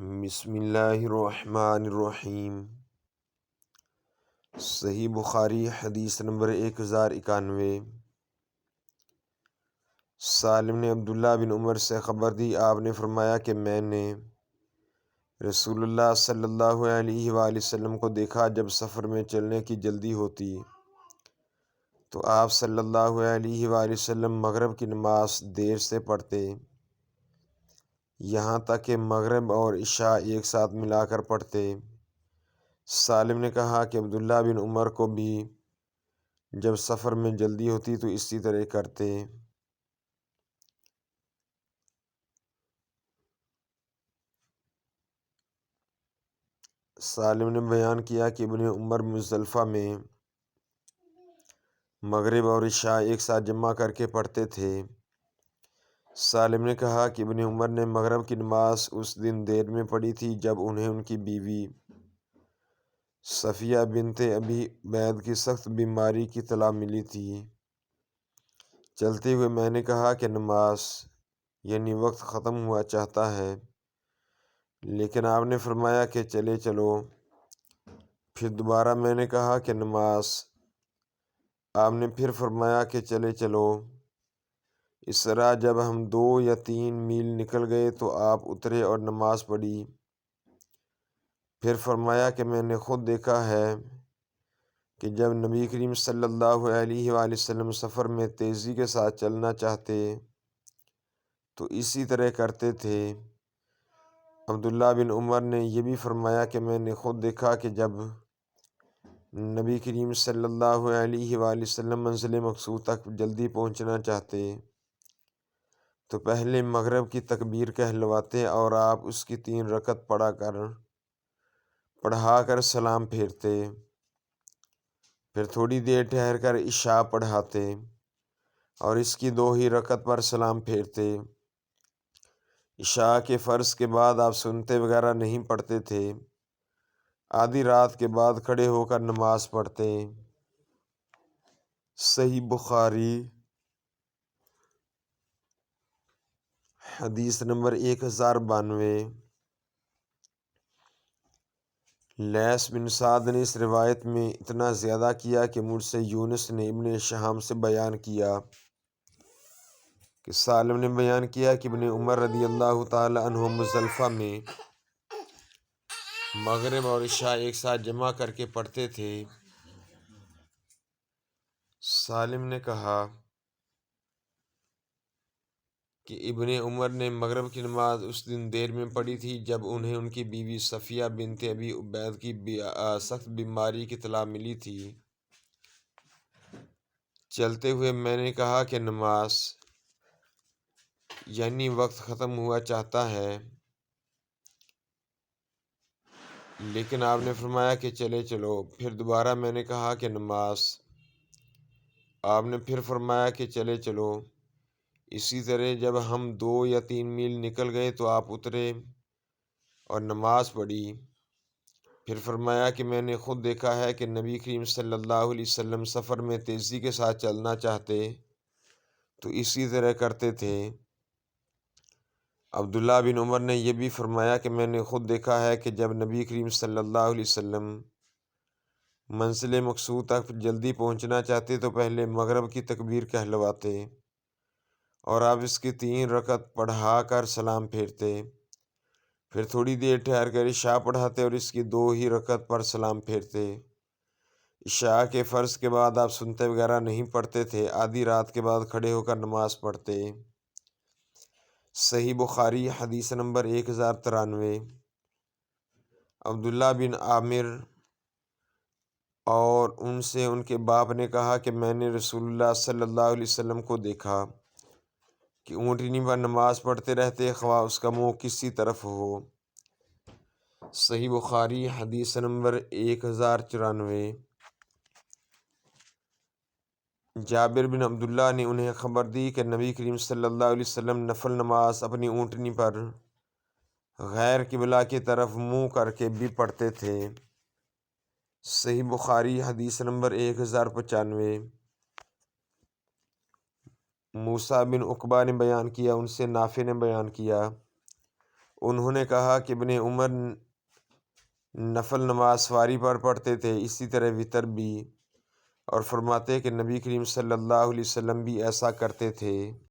بسم اللہ الرحمن الرحیم۔ صحیح بخاری حدیث نمبر 1091۔ سالم نے عبداللہ بن عمر سے خبر دی، آپ نے فرمایا کہ میں نے رسول اللہ صلی اللہ علیہ وآلہ وسلم کو دیکھا جب سفر میں چلنے کی جلدی ہوتی تو آپ صلی اللہ علیہ وآلہ وسلم مغرب کی نماز دیر سے پڑھتے، یہاں تک کہ مغرب اور عشاء ایک ساتھ ملا کر پڑھتے۔ سالم نے کہا کہ عبداللہ بن عمر کو بھی جب سفر میں جلدی ہوتی تو اسی طرح کرتے۔ سالم نے بیان کیا کہ ابن عمر مزدلفہ میں مغرب اور عشاء ایک ساتھ جمع کر کے پڑھتے تھے۔ سالم نے کہا کہ ابن عمر نے مغرب کی نماز اس دن دیر میں پڑھی تھی جب انہیں ان کی بیوی صفیہ بنت ابی عبید کی سخت بیماری کی اطلاع ملی تھی۔ چلتے ہوئے میں نے کہا کہ نماز یعنی وقت ختم ہوا چاہتا ہے، لیکن آپ نے فرمایا کہ چلے چلو۔ پھر دوبارہ میں نے کہا کہ نماز، آپ نے پھر فرمایا کہ چلے چلو۔ اس طرح جب ہم 2 یا 3 میل نکل گئے تو آپ اترے اور نماز پڑھی۔ پھر فرمایا کہ میں نے خود دیکھا ہے کہ جب نبی کریم صلی اللہ علیہ وآلہ وسلم سفر میں تیزی کے ساتھ چلنا چاہتے تو اسی طرح کرتے تھے۔ عبداللہ بن عمر نے یہ بھی فرمایا کہ میں نے خود دیکھا کہ جب نبی کریم صلی اللہ علیہ وآلہ وسلم منزل مقصود تک جلدی پہنچنا چاہتے تو پہلے مغرب کی تکبیر کہلواتے اور آپ اس کی 3 رکعت پڑھا کر سلام پھیرتے، پھر تھوڑی دیر ٹھہر کر عشاء پڑھاتے اور اس کی 2 ہی رکعت پر سلام پھیرتے۔ عشاء کے فرض کے بعد آپ سنتے وغیرہ نہیں پڑھتے تھے، آدھی رات کے بعد کھڑے ہو کر نماز پڑھتے۔ صحیح بخاری حدیث نمبر 1092۔ لیث بن سعد نے اس روایت میں اتنا زیادہ کیا کہ مجھ سے یونس نے ابن شہاب سے بیان کیا کہ سالم نے بیان کیا کہ ابن عمر رضی اللہ تعالی عنہ مزدلفہ میں مغرب اور عشاء ایک ساتھ جمع کر کے پڑھتے تھے۔ سالم نے کہا کہ ابن عمر نے مغرب کی نماز اس دن دیر میں پڑھی تھی جب انہیں ان کی بیوی صفیہ بنت ابی عبید کی سخت بیماری کی اطلاع ملی تھی۔ چلتے ہوئے میں نے کہا کہ نماز یعنی وقت ختم ہوا چاہتا ہے، لیکن آپ نے فرمایا کہ چلے چلو۔ پھر دوبارہ میں نے کہا کہ نماز، آپ نے پھر فرمایا کہ چلے چلو۔ اسی طرح جب ہم 2 یا 3 میل نکل گئے تو آپ اترے اور نماز پڑھی۔ پھر فرمایا کہ میں نے خود دیکھا ہے کہ نبی کریم صلی اللہ علیہ وسلم سفر میں تیزی کے ساتھ چلنا چاہتے تو اسی طرح کرتے تھے۔ عبداللہ بن عمر نے یہ بھی فرمایا کہ میں نے خود دیکھا ہے کہ جب نبی کریم صلی اللہ علیہ وسلم منزل مقصود تک جلدی پہنچنا چاہتے تو پہلے مغرب کی تکبیر کہلواتے اور آپ اس کی 3 رکعت پڑھا کر سلام پھیرتے، پھر تھوڑی دیر ٹھہر کر عشاء پڑھاتے اور اس کی 2 ہی رکعت پر سلام پھیرتے۔ عشاء کے فرض کے بعد آپ سنتے وغیرہ نہیں پڑھتے تھے، آدھی رات کے بعد کھڑے ہو کر نماز پڑھتے۔ صحیح بخاری حدیث نمبر 1093۔ عبداللہ بن عامر اور ان سے ان کے باپ نے کہا کہ میں نے رسول اللہ صلی اللہ علیہ وسلم کو دیکھا کہ اونٹنی پر نماز پڑھتے رہتے خواہ اس کا منہ کسی طرف ہو۔ صحیح بخاری حدیث نمبر 1094۔ جابر بن عبداللہ نے انہیں خبر دی کہ نبی کریم صلی اللہ علیہ وسلم نفل نماز اپنی اونٹنی پر غیر قبلہ کی طرف منہ کر کے بھی پڑھتے تھے۔ صحیح بخاری حدیث نمبر 1095۔ موسیٰ بن عقبہ نے بیان کیا، ان سے نافع نے بیان کیا، انہوں نے کہا کہ ابن عمر نفل نماز سواری پر پڑھتے تھے، اسی طرح وطر بھی، اور فرماتے کہ نبی کریم صلی اللہ علیہ وسلم بھی ایسا کرتے تھے۔